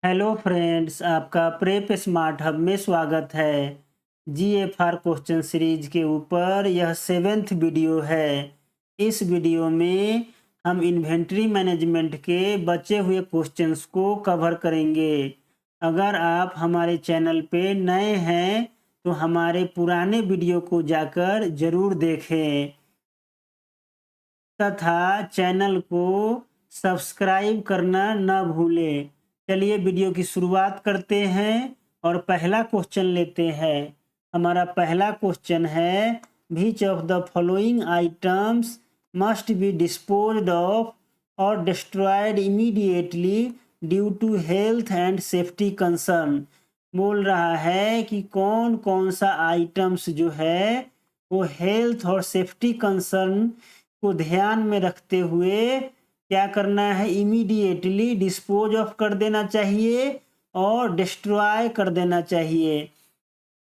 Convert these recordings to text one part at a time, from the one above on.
Hello friends, आपका prep smart hub में स्वागत है। जीएफआर क्वेश्चन सीरीज के ऊपर यह 7th वीडियो है। इस वीडियो में हम इन्वेंट्री मैनेजमेंट के बचे हुए क्वेश्चंस को कवर करेंगे। अगर आप हमारे चैनल पे नए हैं तो हमारे पुराने वीडियो को जाकर ज़रूर देखें तथा चैनल को सब्सक्राइब करना न भूलें। चलिए वीडियो की शुरुआत करते हैं और पहला क्वेश्चन लेते हैं। हमारा पहला क्वेश्चन है, which of the following items must be disposed of और destroyed immediately due to health and safety concern. बोल रहा है कि कौन कौन सा आइटम्स जो है वो हेल्थ और सेफ्टी कंसर्न को ध्यान में रखते हुए क्या करना है, इमीडिएटली डिस्पोज ऑफ कर देना चाहिए और डिस्ट्रॉय कर देना चाहिए।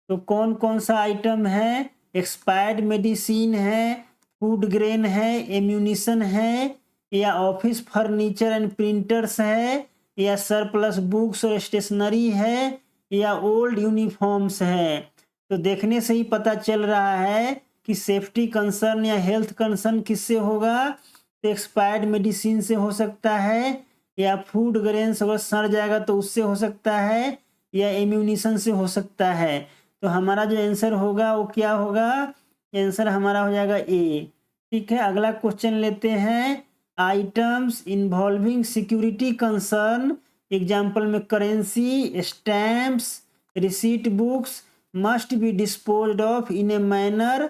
तो कौन कौन सा आइटम है? एक्सपायर्ड मेडिसिन है, फूड ग्रेन है, एम्यूनिशन है, या ऑफिस फर्नीचर एंड प्रिंटर्स है, या सरप्लस बुक्स और स्टेशनरी है, या ओल्ड यूनिफॉर्म्स है। तो देखने से ही पता चल रहा है कि सेफ्टी कंसर्न या हेल्थ कंसर्न किससे होगा। तो एक्सपायर्ड मेडिसिन से हो सकता है, या फूड ग्रेन्स अगर सड़ जाएगा तो उससे हो सकता है, या इम्यूनिशन से हो सकता है। तो हमारा जो आंसर होगा वो क्या होगा? आंसर हमारा हो जाएगा ए। ठीक है, अगला क्वेश्चन लेते हैं। Items involving security concern, example में currency, stamps, receipt books must be disposed of in a manner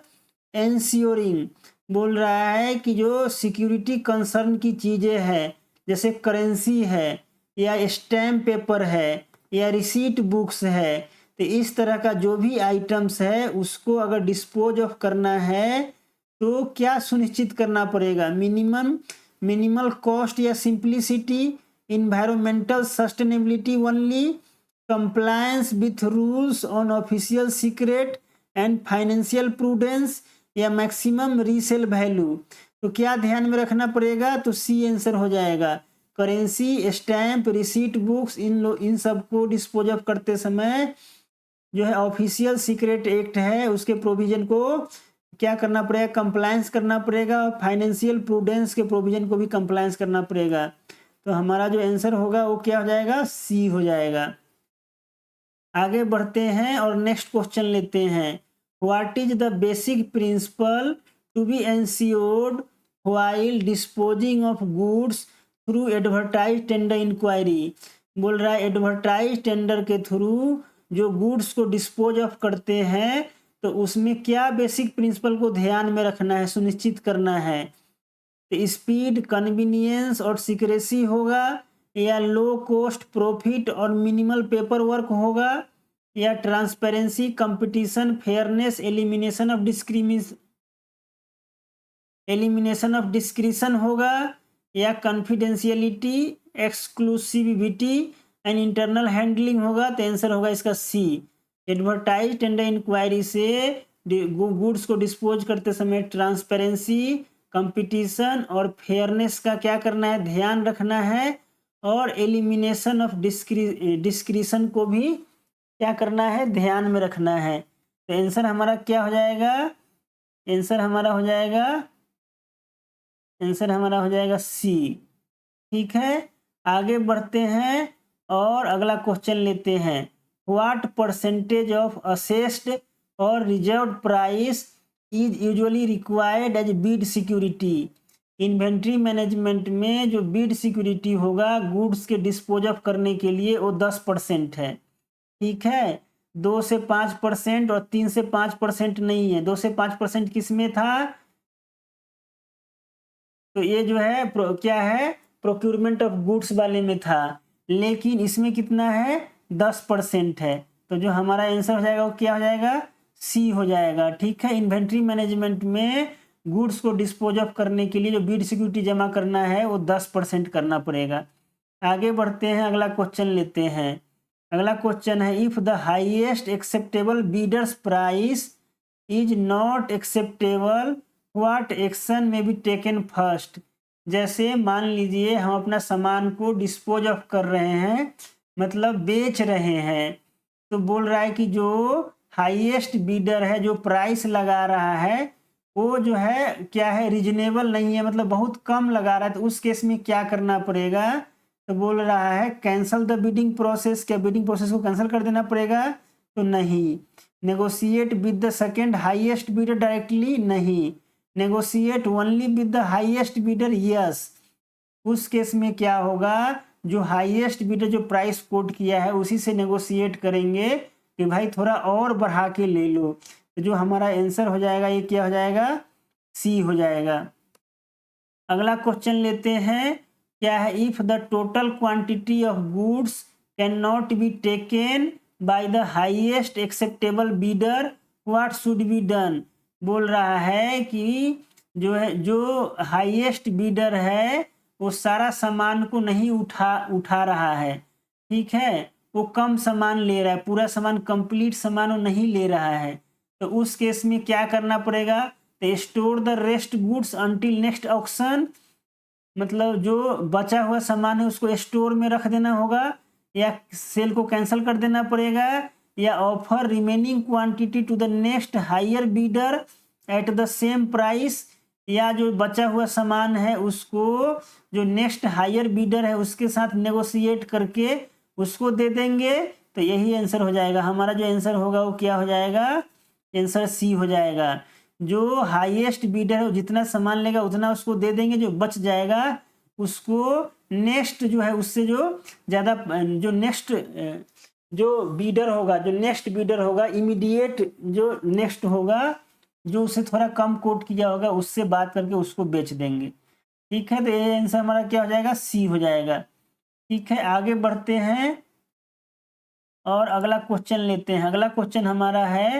ensuring. बोल रहा है कि जो सिक्योरिटी कंसर्न की चीज़ें हैं, जैसे करेंसी है, या स्टैम्प पेपर है, या रिसीट बुक्स है, तो इस तरह का जो भी आइटम्स है उसको अगर डिस्पोज ऑफ करना है तो क्या सुनिश्चित करना पड़ेगा? मिनिमल कॉस्ट या simplicity, environmental sustainability only, compliance with rules on official secret and financial prudence, या मैक्सिमम रीसेल वैल्यू। तो क्या ध्यान में रखना पड़ेगा? तो सी आंसर हो जाएगा। करेंसी, स्टैम्प, रिसीट बुक्स, इन सबको डिस्पोज ऑफ करते समय जो है ऑफिशियल सीक्रेट एक्ट है उसके प्रोविजन को क्या करना पड़ेगा? कंप्लायंस करना पड़ेगा, और फाइनेंशियल प्रूडेंस के प्रोविजन को भी कंप्लायंस करना पड़ेगा। तो हमारा जो आंसर होगा वो क्या हो जाएगा? सी हो जाएगा। आगे बढ़ते हैं और नेक्स्ट क्वेश्चन लेते हैं। What is the basic principle to be ensured while disposing of goods through advertise tender inquiry. बोल रहा है एडवर्टाइज टेंडर के थ्रू जो गुड्स को डिस्पोज ऑफ करते हैं तो उसमें क्या बेसिक प्रिंसिपल को ध्यान में रखना है, सुनिश्चित करना है? तो स्पीड, कन्वीनियंस और सिक्रेसी होगा, या लो कॉस्ट प्रॉफिट और मिनिमल पेपर वर्क होगा, या transparency, competition, fairness, elimination of discretion होगा, या confidentiality, exclusivity and internal handling होगा। तो आंसर होगा इसका सी। एडवर्टाइज टेंडर इंक्वायरी से गुड्स को डिस्पोज करते समय ट्रांसपेरेंसी, कंपटीशन और फेयरनेस का क्या करना है, ध्यान रखना है, और एलिमिनेशन ऑफ डिस्क्रिशन को भी क्या करना है, ध्यान में रखना है। तो आंसर हमारा क्या हो जाएगा? आंसर हमारा हो जाएगा सी। ठीक है, आगे बढ़ते हैं और अगला क्वेश्चन लेते हैं। What percentage of assessed or reserve price is usually required as bid security. Inventory management में जो बीड सिक्योरिटी होगा गुड्स के डिस्पोज ऑफ करने के लिए वो 10% है। ठीक है, 2 से 5% और 3 से 5% नहीं है। 2 से 5% किस में था? तो ये जो है क्या है, प्रोक्यूरमेंट ऑफ गुड्स वाले में था, लेकिन इसमें कितना है? 10% है। तो जो हमारा आंसर हो जाएगा वो क्या हो जाएगा? सी हो जाएगा। ठीक है, इन्वेंट्री मैनेजमेंट में गुड्स को डिस्पोज ऑफ करने के लिए जो बीड सिक्योरिटी जमा करना है वो 10% करना पड़ेगा। आगे बढ़ते हैं, अगला क्वेश्चन लेते हैं। अगला क्वेश्चन है, if the highest acceptable Bidder's price is not acceptable what action में बी टेकन फर्स्ट। जैसे मान लीजिए हम अपना सामान को डिस्पोज ऑफ कर रहे हैं, मतलब बेच रहे हैं। तो बोल रहा है कि जो हाईएस्ट बीडर है, जो प्राइस लगा रहा है, वो जो है क्या है, रीजनेबल नहीं है, मतलब बहुत कम लगा रहा है। तो उस केस में क्या करना पड़ेगा? तो बोल रहा है कैंसल द बिडिंग प्रोसेस। क्या बिडिंग प्रोसेस को कैंसिल कर देना पड़ेगा? तो नहीं। Negotiate with the second highest bidder directly? नहीं। Negotiate only with the highest bidder? Yes. उस केस में क्या होगा, जो हाईएस्ट बीडर जो प्राइस कोट किया है उसी से नेगोशिएट करेंगे कि भाई थोड़ा और बढ़ा के ले लो। तो जो हमारा आंसर हो जाएगा ये क्या हो जाएगा? सी हो जाएगा। अगला क्वेश्चन लेते हैं। क्या है? If the total quantity of goods can not be taken by the highest acceptable bidder, what should be done? बोल रहा है कि जो हाईएस्ट बीडर है वो सारा सामान को नहीं उठा रहा है, ठीक है, वो कम सामान ले रहा है, पूरा सामान कंप्लीट सामान वो नहीं ले रहा है। तो उस केस में क्या करना पड़ेगा? तो store the rest goods until next auction, मतलब जो बचा हुआ सामान है उसको स्टोर में रख देना होगा, या सेल को कैंसिल कर देना पड़ेगा, या offer remaining quantity to the next higher bidder at the same price, या जो बचा हुआ सामान है उसको जो नेक्स्ट हायर बीडर है उसके साथ नेगोशिएट करके उसको दे देंगे। तो यही आंसर हो जाएगा। हमारा जो आंसर होगा वो क्या हो जाएगा? आंसर सी हो जाएगा। जो हाईएस्ट बीडर है जितना सामान लेगा उतना उसको दे देंगे, जो बच जाएगा उसको नेक्स्ट जो है उससे जो ज़्यादा जो नेक्स्ट जो बीडर होगा, जो नेक्स्ट बीडर होगा, इमीडिएट जो नेक्स्ट होगा, जो उससे थोड़ा कम कोट किया होगा उससे बात करके उसको बेच देंगे। ठीक है, तो ये आंसर हमारा क्या हो जाएगा? सी हो जाएगा। ठीक है, आगे बढ़ते हैं और अगला क्वेश्चन लेते हैं। अगला क्वेश्चन हमारा है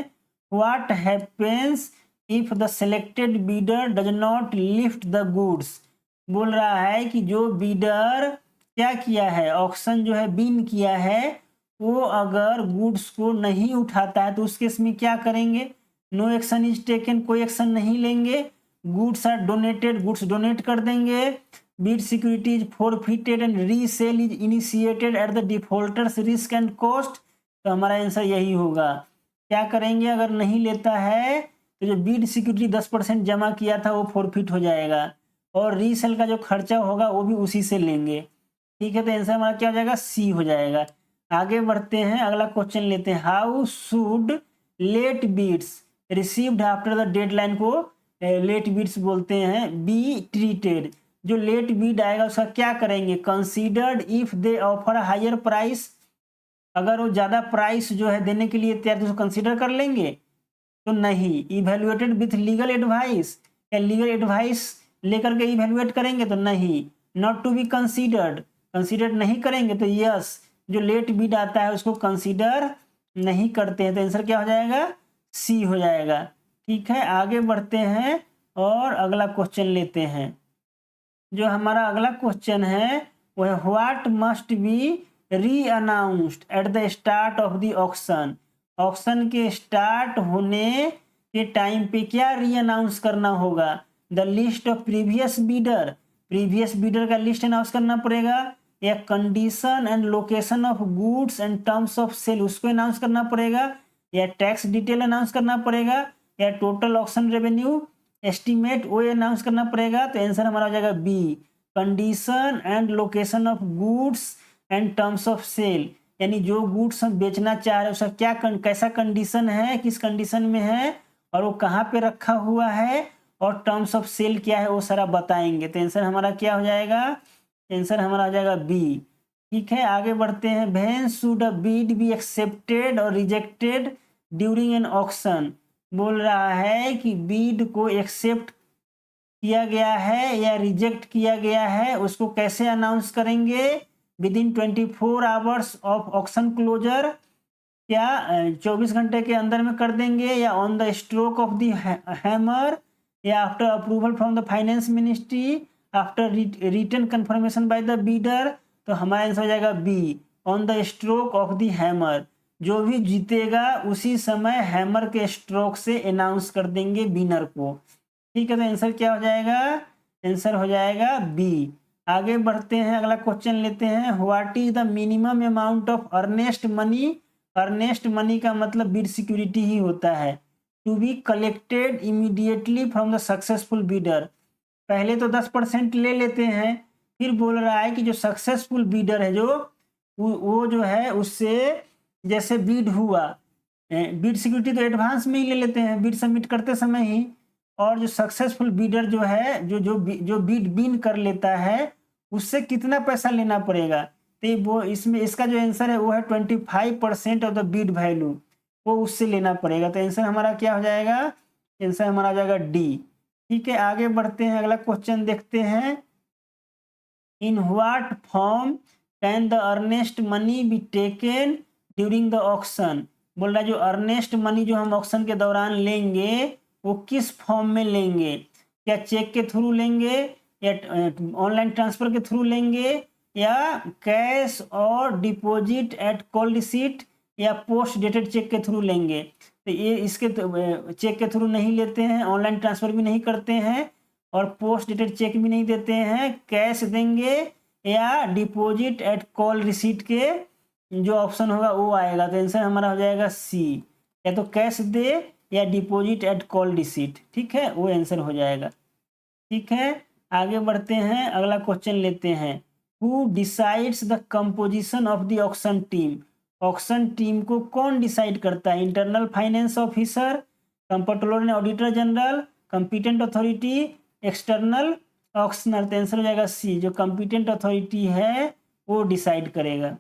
what happens if the selected bidder does not lift the goods? बोल रहा है कि जो बीडर क्या किया है, ऑक्शन जो है बिन किया है, वो अगर गुड्स को नहीं उठाता है तो उस केस में क्या करेंगे? नो एक्शन इज टेकन, कोई एक्शन नहीं लेंगे। Goods are donated, goods donate कर देंगे। Bid security is forfeited and resale is initiated at the defaulters risk and cost. तो हमारा आंसर यही होगा। क्या करेंगे? अगर नहीं लेता है तो जो बीड सिक्योरिटी 10% जमा किया था वो फॉरफिट हो जाएगा, और रीसेल का जो खर्चा होगा वो भी उसी से लेंगे। ठीक है, तो आंसर हमारा क्या हो जाएगा? सी हो जाएगा। आगे बढ़ते हैं, अगला क्वेश्चन लेते हैं। How should late bids received after the deadline को लेट बीड्स बोलते हैं, बी ट्रीटेड? जो लेट बीड आएगा उसका क्या करेंगे? Considered if they offer higher price, अगर वो ज़्यादा प्राइस जो है देने के लिए तैयार तो उसको कंसीडर कर लेंगे? तो नहीं। इवेल्युएटेड विथ लीगल एडवाइस, या लीगल एडवाइस लेकर के इवेल्युएट करेंगे? तो नहीं। Not to be considered, consider नहीं करेंगे? तो यस, जो लेट बीड आता है उसको कंसीडर नहीं करते हैं। तो आंसर क्या हो जाएगा? सी हो जाएगा। ठीक है, आगे बढ़ते हैं और अगला क्वेश्चन लेते हैं। जो हमारा अगला क्वेश्चन है वो है what must be reannounced at the start of the auction? Auction के स्टार्ट होने के टाइम पे क्या री अनाउंस करना होगा? The list of previous bidder, previous bidder का लिस्ट अनाउंस करना पड़ेगा, या condition and location of goods and terms of sale उसको अनाउंस करना पड़ेगा, या टैक्स डिटेल अनाउंस करना पड़ेगा, या टोटल ऑक्शन रेवेन्यू एस्टीमेट वो अनाउंस करना पड़ेगा? तो आंसर हमारा हो जाएगा B, condition and location of goods and terms of sale. यानी जो गुड्स हम बेचना चाह रहे हैं उसका क्या कैसा कंडीशन है, किस कंडीशन में है, और वो कहाँ पे रखा हुआ है, और टर्म्स ऑफ सेल क्या है, वो सारा बताएंगे। तो आंसर हमारा क्या हो जाएगा? आंसर हमारा हो जाएगा बी। ठीक है, आगे बढ़ते हैं। When should a Beed be accepted और रिजेक्टेड ड्यूरिंग एन ऑक्शन? बोल रहा है कि बीड को एक्सेप्ट किया गया है या रिजेक्ट किया गया है उसको कैसे अनाउंस करेंगे? Within 24 hours of auction closure, क्या 24 घंटे के अंदर में कर देंगे, या on the stroke of the hammer, या after approval from the finance ministry, after written confirmation by the bidder? तो हमारा आंसर हो जाएगा B, on the stroke of the hammer. जो भी जीतेगा उसी समय हैमर के स्ट्रोक से अनाउंस कर देंगे विनर को। ठीक है, तो आंसर क्या हो जाएगा? आंसर हो जाएगा बी। आगे बढ़ते हैं, अगला क्वेश्चन लेते हैं। What is the minimum amount of earnest money? Earnest money का मतलब बिड सिक्योरिटी ही होता है। To be collected immediately from the successful bidder. पहले तो 10% ले लेते हैं, फिर बोल रहा है कि जो सक्सेसफुल बीडर है, जो वो जो है उससे जैसे बीड हुआ, बीड सिक्योरिटी तो एडवांस में ही ले लेते हैं, बीड सबमिट करते समय ही। और जो सक्सेसफुल बीडर जो है, जो बीड विन कर लेता है, उससे कितना पैसा लेना पड़ेगा? तो वो इसमें इसका जो आंसर है वो है 25% ऑफ द बीड वैल्यू, वो उससे लेना पड़ेगा। तो आंसर हमारा क्या हो जाएगा? आंसर हमारा हो जाएगा डी। ठीक है, आगे बढ़ते हैं, अगला क्वेश्चन देखते हैं। In what form can the earnest money be taken during the auction? बोल रहा है जो अर्नेस्ट मनी जो हम ऑक्शन के दौरान लेंगे वो किस फॉर्म में लेंगे? क्या चेक के थ्रू लेंगे, या ऑनलाइन ट्रांसफर के थ्रू लेंगे, या कैश और डिपॉजिट एट कॉल रिसीट, या पोस्ट डेटेड चेक के थ्रू लेंगे? तो ये इसके चेक के थ्रू नहीं लेते हैं, ऑनलाइन ट्रांसफर भी नहीं करते हैं, और पोस्ट डेटेड चेक भी नहीं देते हैं। कैश देंगे या डिपॉजिट एट कॉल रिसीट के जो ऑप्शन होगा वो आएगा। तो आंसर हमारा हो जाएगा सी, या तो कैश दे या डिपॉजिट एट कॉल रिसीट। ठीक है, वो आंसर हो जाएगा। ठीक है, आगे बढ़ते हैं, अगला क्वेश्चन लेते हैं। Who decides the composition of the auction team? Auction team को कौन डिसाइड करता है? Internal finance officer, controller and auditor general, competent authority, external auctioneer? तो आंसर हो जाएगा सी, जो कंपिटेंट अथॉरिटी है वो डिसाइड करेगा।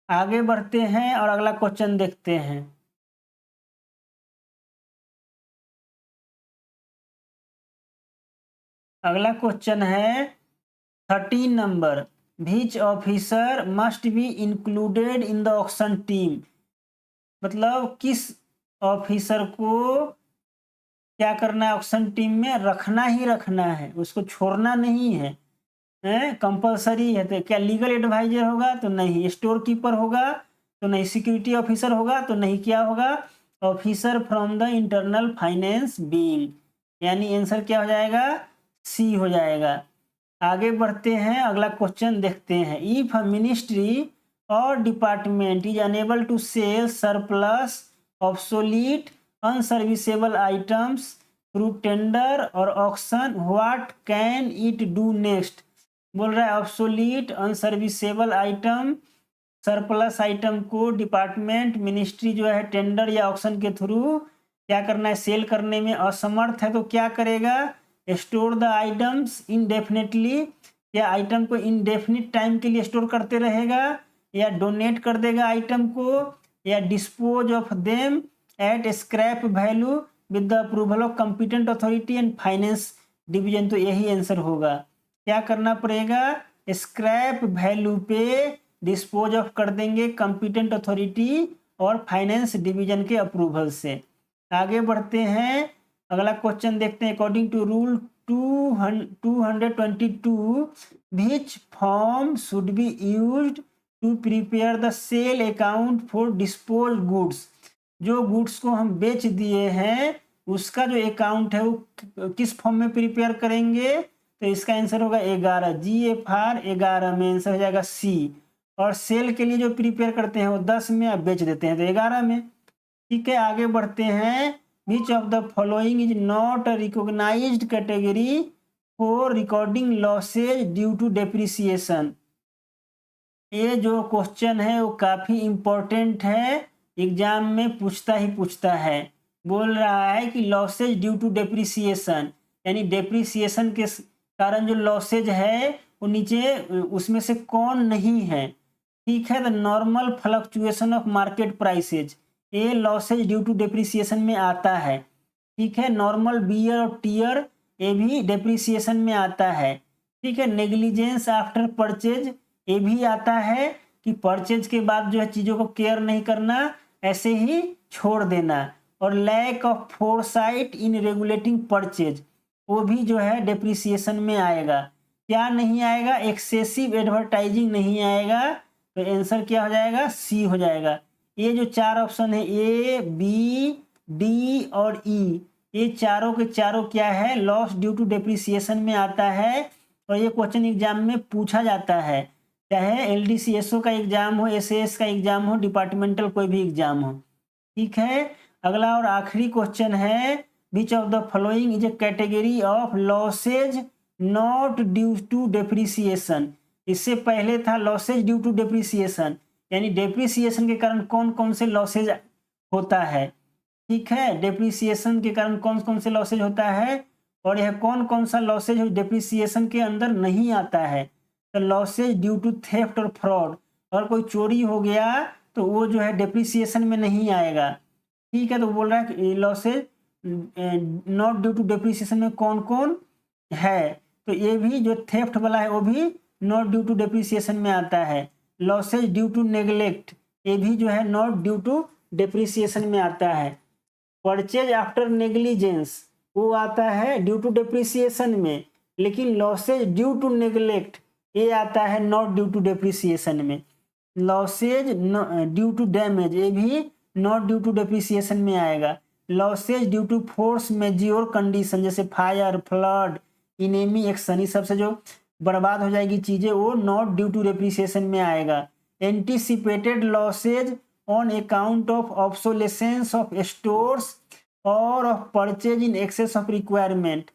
आगे बढ़ते हैं और अगला क्वेश्चन देखते हैं। अगला क्वेश्चन है 13 number. Which officer must be included in the auction team? मतलब किस ऑफिसर को क्या करना है? ऑक्शन टीम में रखना ही रखना है, उसको छोड़ना नहीं है, कंपलसरी है। तो क्या लीगल एडवाइजर होगा? तो नहीं। स्टोर कीपर होगा? तो नहीं। सिक्योरिटी ऑफिसर होगा? तो नहीं। क्या होगा? Officer from the internal finance being, यानी आंसर क्या हो जाएगा? सी हो जाएगा। आगे बढ़ते हैं, अगला क्वेश्चन देखते हैं। इफ अ मिनिस्ट्री और department is enable to sell surplus obsolete unserviceable items through tender और auction, what can it do next? बोल रहा है obsolete unserviceable item, surplus item को डिपार्टमेंट मिनिस्ट्री जो है टेंडर या ऑक्शन के थ्रू क्या करना है? सेल करने में असमर्थ है, तो क्या करेगा? स्टोर द आइटम्स इनडेफिनेटली, या आइटम को इनडेफिनिट टाइम के लिए स्टोर करते रहेगा, या डोनेट कर देगा आइटम को, या dispose of them at scrap value with the approval of competent authority and finance division. तो यही आंसर होगा। क्या करना पड़ेगा? स्क्रैप वैल्यू पे डिस्पोज ऑफ कर देंगे कंपिटेंट अथॉरिटी और फाइनेंस डिवीजन के अप्रूवल से। आगे बढ़ते हैं, अगला क्वेश्चन देखते हैं। According to rule 222 which form should be used to prepare the sale account for dispose goods? जो गुड्स को हम बेच दिए हैं उसका जो अकाउंट है वो किस फॉर्म में प्रिपेयर करेंगे? तो इसका आंसर होगा 11, GFR 11 में आंसर हो जाएगा सी। और सेल के लिए जो प्रिपेयर करते हैं वो 10 में, आप बेच देते हैं तो 11 में। ठीक है, आगे बढ़ते हैं। Which of the following is not a recognised category for recording losses due to depreciation? ये जो क्वेश्चन है वो काफ़ी इम्पोर्टेंट है, एग्जाम में पूछता ही पूछता है। बोल रहा है कि लॉसेज ड्यू टू डेप्रिसिएशन, यानी डेप्रिसिएशन के कारण जो लॉसेज है वो नीचे उसमें से कौन नहीं है? ठीक है, the normal fluctuation of market prices, ये लॉसेज ड्यू टू डेप्रिसिएशन में आता है। ठीक है, नॉर्मल बियर और टीयर ये भी डेप्रिसिएशन में आता है। ठीक है, नेग्लिजेंस आफ्टर परचेज ये भी आता है कि परचेज के बाद जो है चीज़ों को केयर नहीं करना, ऐसे ही छोड़ देना। और lack of foresight in regulating purchase वो भी जो है डेप्रिसिएशन में आएगा। क्या नहीं आएगा? एक्सेसिव एडवर्टाइजिंग नहीं आएगा। तो आंसर क्या हो जाएगा? सी हो जाएगा। ये जो चार ऑप्शन है A, B, D और E, ये चारों के चारों क्या है, लॉस ड्यू टू डेप्रिसिएशन में आता है। और ये क्वेश्चन एग्जाम में पूछा जाता है, चाहे एलडीसीएसओ का एग्जाम हो, एसएएस का एग्जाम हो, डिपार्टमेंटल कोई भी एग्जाम हो। ठीक है, अगला और आखिरी क्वेश्चन है, which of the following is a category of losses not due to depreciation. इससे पहले था लॉसेज ड्यू टू डेप्रिसिएशन, यानी डेप्रिसिएशन के कारण कौन कौन से लॉसेज होता है। ठीक है, डेप्रिसिएशन के कारण कौन कौन से लॉसेज होता है, और यह कौन कौन सा लॉसेज डेप्रिसिएशन के अंदर नहीं आता है। तो लॉसेज ड्यू टू थेफ्ट और फ्रॉड, और कोई चोरी हो गया तो वो जो है डेप्रिसिएशन में नहीं आएगा। ठीक है, तो बोल रहा है कि losses not due to depreciation में कौन कौन है, तो ये भी जो थेफ्ट वाला है वो भी नॉट ड्यू टू डेप्रिसिएशन में आता है। लॉसेज ड्यू टू नेग्लेक्ट, ये भी जो है नॉट ड्यू टू डेप्रिसिएशन में आता है। परचेज आफ्टर नेग्लिजेंस वो आता है ड्यू टू डेप्रिसिएशन में, लेकिन लॉसेज ड्यू टू नेग्लेक्ट ये आता है नॉट ड्यू टू डेप्रिसिएशन में। लॉसेज ड्यू टू डैमेज ये भी नॉट ड्यू टू डेप्रिसिएशन में आएगा। Losses due to force majeure condition, जैसे फायर, फ्लड, इनेमी एक्शन, इस सबसे जो बर्बाद हो जाएगी चीजें वो नॉट ड्यू टू डेप्रिसिएशन में आएगा। Anticipated losses on account of obsolescence of stores और of purchase in excess of requirement,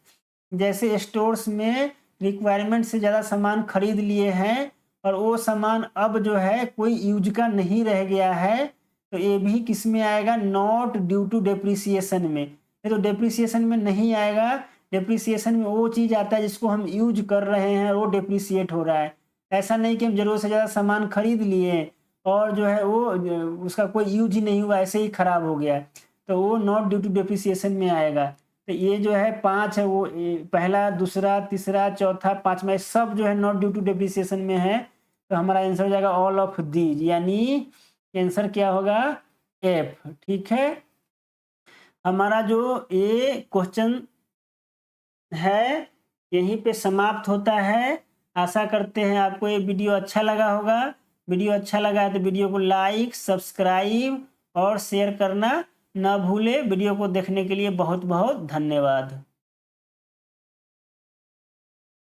जैसे स्टोर्स में रिक्वायरमेंट से ज़्यादा सामान खरीद लिए हैं और वो सामान अब जो है कोई यूज का नहीं रह गया है, तो ये भी किस में आएगा, नॉट ड्यू टू डेप्रिसिएशन में। ये तो डेप्रिसिएशन में नहीं आएगा, डेप्रिसिएशन में वो चीज़ आता है जिसको हम यूज कर रहे हैं वो डेप्रिसिएट हो रहा है। ऐसा नहीं कि हम जरूरत से ज़्यादा सामान खरीद लिए और जो है वो उसका कोई यूज ही नहीं हुआ, ऐसे ही खराब हो गया, तो वो नॉट ड्यू टू डेप्रिसिएशन में आएगा। तो ये जो है 5 है, वो पहला, दूसरा, तीसरा, चौथा, पांचवा सब जो है नॉट ड्यू टू डेप्रिसिएशन में है। तो हमारा आंसर हो जाएगा ऑल ऑफ दीज, यानी आंसर क्या होगा, एफ। ठीक है, हमारा जो ये क्वेश्चन है यहीं पे समाप्त होता है। आशा करते हैं आपको ये वीडियो अच्छा लगा होगा। वीडियो अच्छा लगा है तो वीडियो को लाइक, सब्सक्राइब और शेयर करना ना भूले। वीडियो को देखने के लिए बहुत बहुत धन्यवाद।